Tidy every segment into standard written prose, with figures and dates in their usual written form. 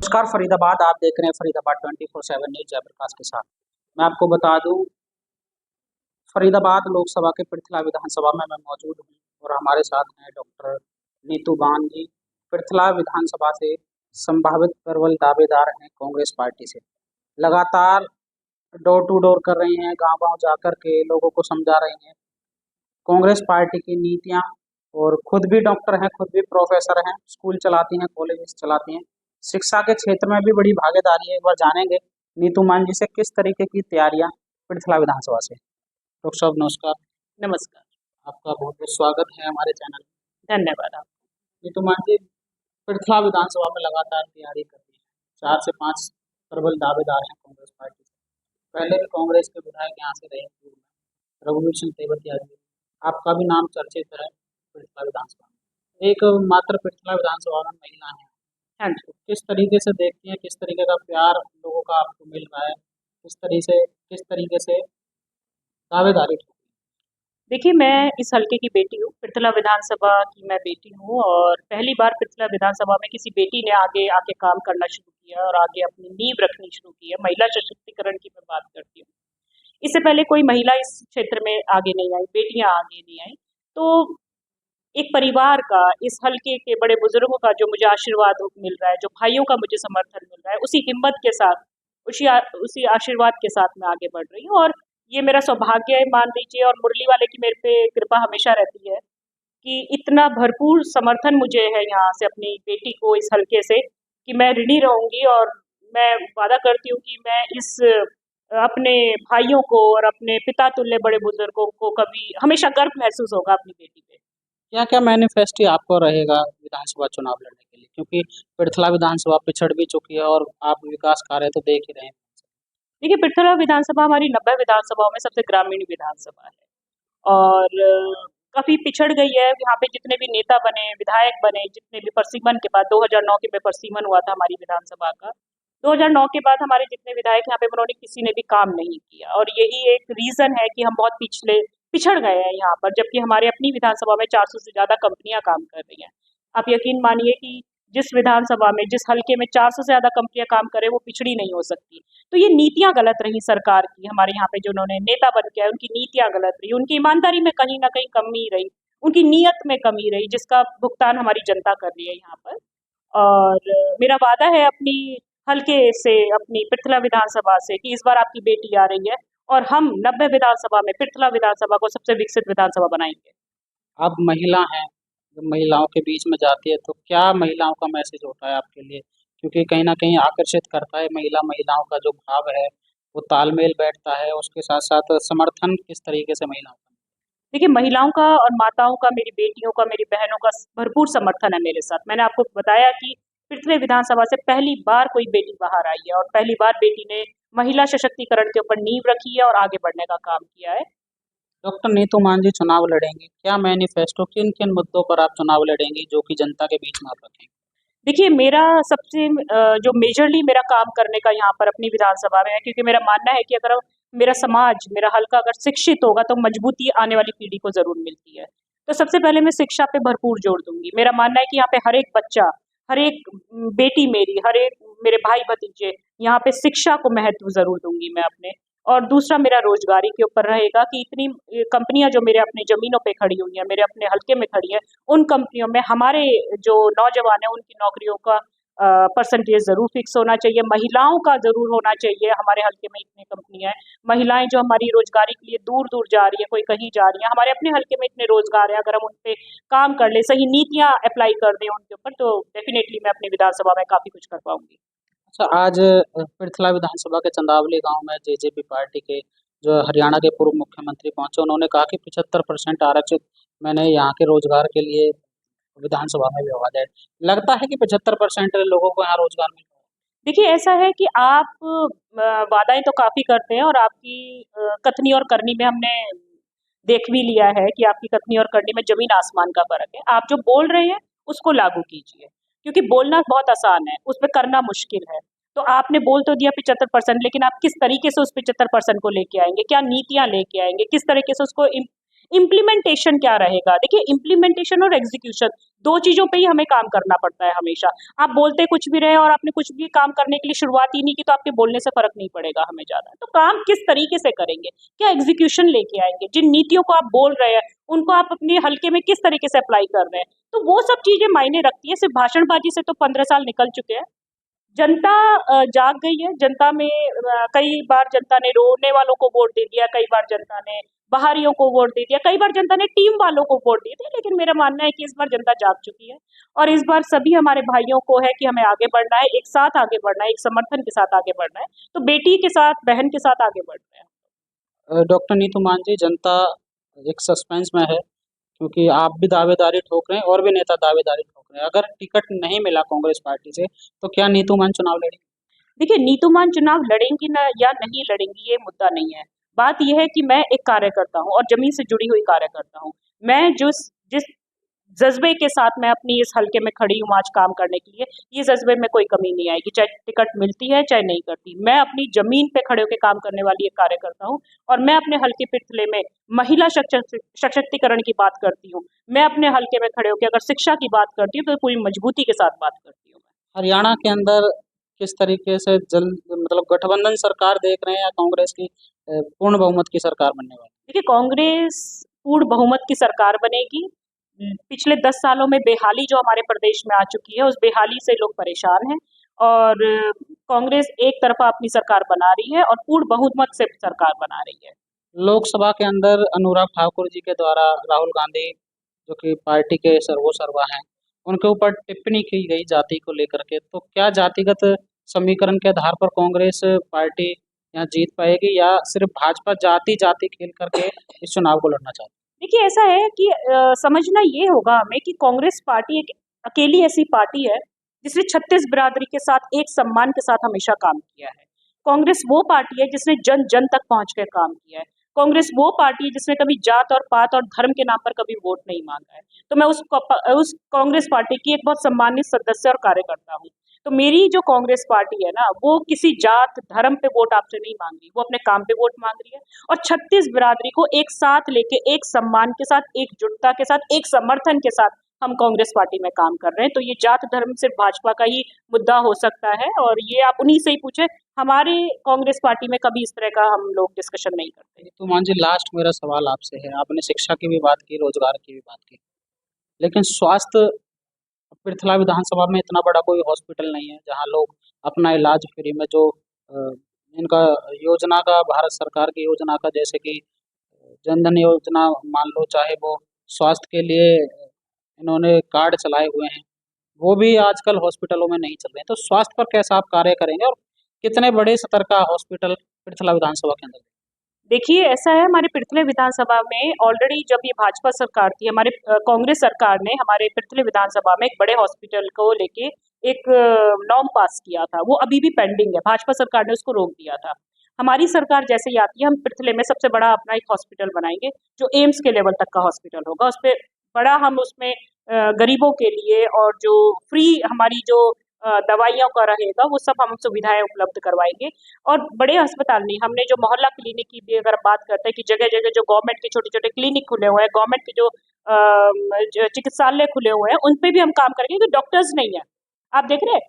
नमस्कार फरीदाबाद। आप देख रहे हैं फरीदाबाद 24/7 न्यूज जयप्रकाश के साथ। मैं आपको बता दूं, फरीदाबाद लोकसभा के पृथला विधानसभा में मैं मौजूद हूं और हमारे साथ हैं डॉक्टर नीतू बान जी। पृथला विधानसभा से संभावित प्रबल दावेदार हैं कांग्रेस पार्टी से। लगातार डोर टू डोर कर रही हैं, गांव गांव जाकर के लोगों को समझा रही हैं कांग्रेस पार्टी की नीतियां। और खुद भी डॉक्टर हैं, खुद भी प्रोफेसर हैं, स्कूल चलाती हैं, कॉलेज चलाती हैं, शिक्षा के क्षेत्र में भी बड़ी भागीदारी है। एक बार जानेंगे नीतू मान जी से किस तरीके की तैयारियां पृथला विधानसभा से। डॉक्टर साहब नमस्कार। नमस्कार। आपका बहुत बहुत स्वागत है हमारे चैनल में। धन्यवाद आप। नीतू मान जी, पृथला विधानसभा में लगातार तैयारी कर रही है, 4 से 5 प्रबल दावेदार हैं कांग्रेस पार्टी से। पहले भी कांग्रेस के विधायक यहाँ से रहे पूर्व में, रघुवीर सिंह तेवतिया जी, आपका भी नाम चर्चित है पृथला विधानसभा में। एक मात्र पृथला विधानसभा में महिला है। हाँ जी। तो किस तरीके से देखती हैं, किस तरीके का प्यार लोगों का आपको मिल रहा है, किस तरीके से दावेदारी की? देखिए, मैं इस हल्के की बेटी हूँ, पृथला विधानसभा की मैं बेटी हूँ और पहली बार पृथला विधानसभा में किसी बेटी ने आगे आके काम करना शुरू किया और आगे अपनी नींव रखनी शुरू की है। महिला सशक्तिकरण की मैं बात करती हूँ। इससे पहले कोई महिला इस क्षेत्र में आगे नहीं आई, बेटियां आगे नहीं आई। तो एक परिवार का, इस हल्के के बड़े बुजुर्गों का जो मुझे आशीर्वाद मिल रहा है, जो भाइयों का मुझे समर्थन मिल रहा है, उसी हिम्मत के साथ, उसी आशीर्वाद के साथ मैं आगे बढ़ रही हूँ। और ये मेरा सौभाग्य है मान लीजिए, और मुरली वाले की मेरे पे कृपा हमेशा रहती है कि इतना भरपूर समर्थन मुझे है यहाँ से अपनी बेटी को, इस हल्के से, कि मैं ऋणी रहूंगी। और मैं वादा करती हूँ कि मैं इस अपने भाइयों को और अपने पिता तुल्य बड़े बुजुर्गों को कभी हमेशा गर्व महसूस होगा अपनी बेटी पे। क्या क्या मैनिफेस्टो आपको रहेगा विधानसभा चुनाव लड़ने के लिए, क्योंकि पृथला विधानसभा पिछड़ भी चुकी है और आप विकास कार्य तो देख ही रहे हैं। देखिए, पृथला विधानसभा हमारी 90 विधानसभाओं में सबसे ग्रामीण विधानसभा है और काफी पिछड़ गई है। यहाँ पे जितने भी नेता बने, विधायक बने, जितने भी परसिमन के बाद 2009 के में परसिमन हुआ था हमारी विधानसभा का, 2009 के बाद हमारे जितने विधायक यहाँ पे, उन्होंने किसी ने भी काम नहीं किया। और यही एक रीजन है कि हम बहुत पिछड़ गए हैं यहाँ पर, जबकि हमारे अपनी विधानसभा में 400 से ज्यादा कंपनियां काम कर रही हैं। आप यकीन मानिए कि जिस विधानसभा में, जिस हल्के में 400 से ज्यादा कंपनियां काम करें, वो पिछड़ी नहीं हो सकती। तो ये नीतियां गलत रही सरकार की, हमारे यहाँ पे जो उन्होंने नेता बन के आए उनकी नीतियां गलत रही, उनकी ईमानदारी में कहीं ना कहीं कमी रही, उनकी नीयत में कमी रही, जिसका भुगतान हमारी जनता कर रही है यहाँ पर। और मेरा वादा है अपनी हल्के से, अपनी पृथला विधानसभा से, कि इस बार आपकी बेटी आ रही है और हम 90 विधानसभा में पृथला विधानसभा को सबसे विकसित विधानसभा बनाएंगे। आप महिला हैं, जब महिलाओं के बीच में जाती है तो क्या महिलाओं का मैसेज होता है आपके लिए, क्योंकि कहीं ना कहीं आकर्षित करता है महिलाओं का जो भाव है वो तालमेल बैठता है, उसके साथ साथ समर्थन किस तरीके से महिलाओं का? देखिए, महिलाओं का और माताओं का, मेरी बेटियों का, मेरी बहनों का भरपूर समर्थन है मेरे साथ। मैंने आपको बताया कि पृथ्वी विधानसभा से पहली बार कोई बेटी बाहर आई है और पहली बार बेटी ने महिला सशक्तिकरण के ऊपर नींव रखी है और आगे बढ़ने का काम किया है। डॉक्टर नीतू मान जी चुनाव लड़ेंगी, क्या मैनिफेस्टो, किन किन मुद्दों पर आप चुनाव लड़ेंगी जो कि जनता के बीच में आप रखेंगे? देखिए, मेरा सबसे जो मेजरली मेरा काम करने का यहाँ पर अपनी विधानसभा में है, क्योंकि मेरा मानना है कि अगर मेरा समाज, मेरा हल्का अगर शिक्षित होगा तो मजबूती आने वाली पीढ़ी को जरूर मिलती है। तो सबसे पहले मैं शिक्षा पे भरपूर जोर दूंगी। मेरा मानना है कि यहाँ पे हर एक बच्चा, हर एक बेटी मेरी, हर एक मेरे भाई भतीजे, यहाँ पे शिक्षा को महत्व जरूर दूंगी मैं अपने। और दूसरा मेरा रोजगारी के ऊपर रहेगा कि इतनी कंपनियां जो मेरे अपनी जमीनों पे खड़ी हुई हैं, मेरे अपने हल्के में खड़ी हैं, उन कंपनियों में हमारे जो नौजवान हैं उनकी नौकरियों का परसेंटेज जरूर फिक्स होना चाहिए। महिलाओं का जरूर होना चाहिए। हमारे हल्के में इतनी कंपनियां हैं, महिलाएं जो हमारी रोजगारी के लिए दूर दूर जा रही है, कोई कहीं जा रही है, हमारे अपने हल्के में इतने रोजगार है। अगर हम उन पे काम कर ले, सही नीतियां अप्लाई कर दें उनके ऊपर, तो डेफिनेटली मैं अपनी विधानसभा में काफी कुछ कर पाऊंगी। अच्छा, आज पृथला विधानसभा के चंदावली गांव में जेजेपी पार्टी के जो हरियाणा के पूर्व मुख्यमंत्री पहुंचे, उन्होंने कहा कि 75% आरक्षित मैंने यहाँ के रोजगार के लिए विधानसभा में व्यवहार है। लगता है कि 75% लोगों को यहाँ रोजगार मिल रहा है। देखिए, ऐसा है कि आप वादाएं तो काफी करते हैं और आपकी कथनी और करनी में हमने देख भी लिया है कि आपकी कथनी और करनी में जमीन आसमान का फर्क है। आप जो बोल रहे हैं उसको लागू कीजिए, क्योंकि बोलना बहुत आसान है, उस पर करना मुश्किल है। तो आपने बोल तो दिया 75%, लेकिन आप किस तरीके से उस 75% को लेके आएंगे, क्या नीतियां लेके आएंगे, किस तरीके से उसको इम्प्लीमेंटेशन क्या रहेगा? देखिए, इम्प्लीमेंटेशन और एग्जीक्यूशन दो चीजों पे ही हमें काम करना पड़ता है हमेशा। आप बोलते कुछ भी रहे और आपने कुछ भी काम करने के लिए शुरुआत ही नहीं की, तो आपके बोलने से फर्क नहीं पड़ेगा हमें ज्यादा। तो काम किस तरीके से करेंगे, क्या एग्जीक्यूशन लेके आएंगे, जिन नीतियों को आप बोल रहे हैं उनको आप अपने हल्के में किस तरीके से अप्लाई कर रहे हैं, तो वो सब चीजें मायने रखती है। सिर्फ भाषणबाजी से तो 15 साल निकल चुके हैं। जनता जाग गई है। जनता में कई बार जनता ने रोने वालों को वोट दे दिया, कई बार जनता ने बाहरियों को वोट दे दिया, कई बार जनता ने टीम वालों को वोट दिए थे। लेकिन मेरा मानना है कि इस बार जनता जाग चुकी है और इस बार सभी हमारे भाइयों को है कि हमें आगे बढ़ना है, एक साथ आगे बढ़ना है, एक समर्थन के साथ आगे बढ़ना है। तो बेटी के साथ, बहन के साथ आगे बढ़ रहे हैं। डॉक्टर नीतू मान जी, जनता एक सस्पेंस में है, क्योंकि आप भी दावेदारी ठोक रहे हैं और भी नेता दावेदारी ठोक रहे हैं। अगर टिकट नहीं मिला कांग्रेस पार्टी से तो क्या नीतू मान चुनाव लड़ेंगे? देखिए, नीतू मान चुनाव लड़ेंगी ना या नहीं लड़ेंगी, ये मुद्दा नहीं है। बात यह है कि मैं एक कार्यकर्ता हूँ और जमीन से जुड़ी हुई कार्यकर्ता हूँ। मैं जिस जज्बे के साथ मैं अपनी इस हल्के में खड़ी हूँ आज काम करने के लिए, ये जज्बे में कोई कमी नहीं आएगी, चाहे टिकट मिलती है चाहे नहीं करती। मैं अपनी जमीन पे खड़े होकर काम करने वाली एक कार्यकर्ता हूँ और मैं अपने हल्के पिछले में महिला सशक्तिकरण की बात करती हूँ। मैं अपने हल्के में खड़े होकर अगर शिक्षा की बात करती हूँ तो पूरी मजबूती के साथ बात करती हूँ। हरियाणा के अंदर किस तरीके से मतलब गठबंधन सरकार देख रहे हैं, या कांग्रेस की पूर्ण बहुमत की सरकार बनने वाली? देखिए, कांग्रेस पूर्ण बहुमत की सरकार बनेगी। पिछले 10 सालों में बेहाली जो हमारे प्रदेश में आ चुकी है, उस बेहाली से लोग परेशान हैं और कांग्रेस एक तरफा अपनी सरकार बना रही है और पूर्ण बहुमत से सरकार बना रही है। लोकसभा के अंदर अनुराग ठाकुर जी के द्वारा राहुल गांधी, जो कि पार्टी के सर्वो सर्वा हैं, उनके ऊपर टिप्पणी की गई जाति को लेकर के, तो क्या जातिगत समीकरण के आधार पर कांग्रेस पार्टी यहाँ जीत पाएगी, या सिर्फ भाजपा जाति जाति खेल करके इस चुनाव को लड़ना चाहती देखिए, ऐसा है कि समझना ये होगा हमें कि कांग्रेस पार्टी एक अकेली ऐसी पार्टी है जिसने 36 बिरादरी के साथ एक सम्मान के साथ हमेशा काम किया है। कांग्रेस वो पार्टी है जिसने जन जन तक पहुंच कर काम किया है। कांग्रेस वो पार्टी है जिसने कभी जात और पात और धर्म के नाम पर कभी वोट नहीं मांगा है। तो मैं उस कांग्रेस पार्टी की एक बहुत सम्मानित सदस्य और कार्यकर्ता हूँ। तो मेरी जो कांग्रेस पार्टी है ना, वो किसी जात धर्म पे वोट आपसे नहीं मांग रही, वो अपने काम पे वोट मांग रही है और 36 बिरादरी को एक साथ लेके, एक सम्मान के साथ, एकजुटता के साथ, एक समर्थन के साथ हम कांग्रेस पार्टी में काम कर रहे हैं। तो ये जात धर्म सिर्फ भाजपा का ही मुद्दा हो सकता है और ये आप उन्हीं से ही पूछे। हमारे कांग्रेस पार्टी में कभी इस तरह का हम लोग डिस्कशन नहीं करते। है? तो मान जी, लास्ट मेरा सवाल आपसे है, आपने शिक्षा की भी बात की, रोजगार की भी बात की, लेकिन स्वास्थ्य, पृथला विधानसभा में इतना बड़ा कोई हॉस्पिटल नहीं है जहाँ लोग अपना इलाज फ्री में, जो इनका योजना का, भारत सरकार की योजना का, जैसे कि जन धन योजना मान लो, चाहे वो स्वास्थ्य के लिए इन्होंने कार्ड चलाए हुए हैं, वो भी आजकल हॉस्पिटलों में नहीं चल रहे हैं। तो स्वास्थ्य पर कैसा आप कार्य करेंगे, और कितने बड़े स्तर का हॉस्पिटल पृथला विधानसभा के अंदर? देखिए, ऐसा है, हमारे पृथले विधानसभा में ऑलरेडी जब ये भाजपा सरकार थी, हमारे कांग्रेस सरकार ने हमारे पृथले विधानसभा में एक बड़े हॉस्पिटल को लेके एक नॉर्म पास किया था। वो अभी भी पेंडिंग है, भाजपा सरकार ने उसको रोक दिया था। हमारी सरकार जैसे ही आती है, हम पृथले में सबसे बड़ा अपना एक हॉस्पिटल बनाएंगे जो एम्स के लेवल तक का हॉस्पिटल होगा। उस पर बड़ा हम उसमें गरीबों के लिए और जो फ्री हमारी जो दवाइयों का रहेगा, वो सब हम सुविधाएं उपलब्ध करवाएंगे। और बड़े अस्पताल नहीं, हमने जो मोहल्ला क्लिनिक की भी अगर बात करते हैं कि जगह जगह जो गवर्नमेंट के छोटे छोटे क्लिनिक खुले हुए हैं, गवर्नमेंट के जो चिकित्सालय खुले हुए हैं, उन पे भी हम काम करेंगे क्योंकि डॉक्टर्स नहीं है। आप देख रहे हैं,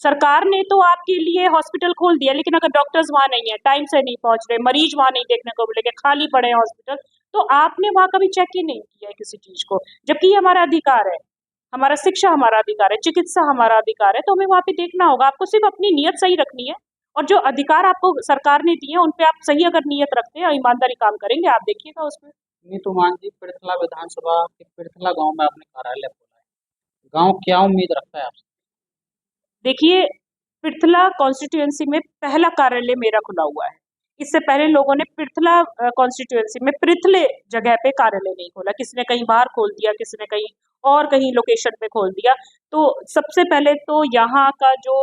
सरकार ने तो आपके लिए हॉस्पिटल खोल दिया, लेकिन अगर डॉक्टर्स वहां नहीं है, टाइम से नहीं पहुंच रहे, मरीज वहां नहीं देखने को मिलेंगे, खाली पड़े हैं हॉस्पिटल, तो आपने वहां कभी चेक ही नहीं किया है किसी चीज को। जबकि ये हमारा अधिकार है, हमारा शिक्षा हमारा अधिकार है, चिकित्सा हमारा अधिकार है, तो हमें वहां पे देखना होगा। आपको सिर्फ अपनी नीयत सही रखनी है और जो अधिकार आपको सरकार ने दिए हैं उन पे आप सही अगर नीयत रखते हैं और ईमानदारी काम करेंगे, आप देखिएगा उसमें। नीतू मान जी, पृथला विधानसभा के पृथला गांव में आपने कार्यालय खोला है, गांव क्या उम्मीद रखता है आपसे? देखिए, पृथला कॉन्स्टिट्यूएंसी में पहला कार्यालय मेरा खुला हुआ है। इससे पहले लोगों ने पृथला कॉन्स्टिट्यूएंसी में पृथले जगह पे कार्यालय नहीं खोला, किसी ने कहीं बाहर खोल दिया, किसी ने कहीं और कहीं लोकेशन पे खोल दिया। तो सबसे पहले तो यहाँ का जो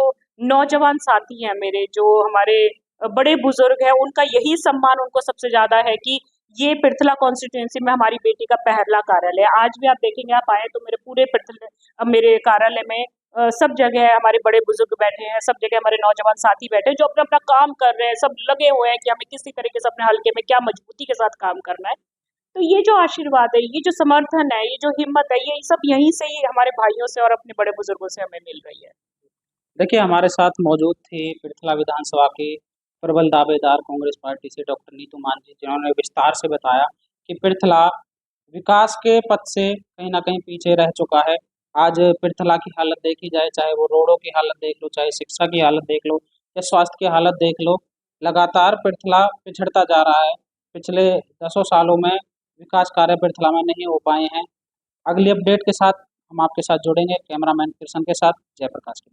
नौजवान साथी हैं मेरे, जो हमारे बड़े बुजुर्ग हैं, उनका यही सम्मान उनको सबसे ज्यादा है कि ये पृथला कॉन्स्टिट्यूएंसी में हमारी बेटी का पहला कार्यालय है। आज भी आप देखेंगे, आप आए तो मेरे पूरे मेरे कार्यालय में सब जगह हमारे बड़े बुजुर्ग बैठे हैं, सब जगह हमारे नौजवान साथी बैठे हैं जो अपना अपना काम कर रहे हैं, सब लगे हुए हैं कि हमें किसी तरीके से अपने हल्के में क्या मजबूती के साथ काम करना है। तो ये जो आशीर्वाद है, ये जो समर्थन है, ये जो हिम्मत है, ये सब यहीं से ही हमारे भाइयों से और अपने बड़े बुजुर्गों से हमें मिल रही है। देखिए, हमारे साथ मौजूद थे पृथला विधानसभा के प्रबल दावेदार कांग्रेस पार्टी से डॉक्टर नीतू मान जी, जिन्होंने विस्तार से बताया कि पृथला विकास के पथ से कहीं न कहीं पीछे रह चुका है। आज पृथला की हालत देखी जाए, चाहे वो रोडों की हालत देख लो, चाहे शिक्षा की हालत देख लो या स्वास्थ्य की हालत देख लो, लगातार पृथला पिछड़ता जा रहा है। पिछले दसों सालों में विकास कार्य पृथला में नहीं हो पाए हैं। अगली अपडेट के साथ हम आपके साथ जुड़ेंगे, कैमरामैन कृष्ण के साथ। जयप्रकाश की।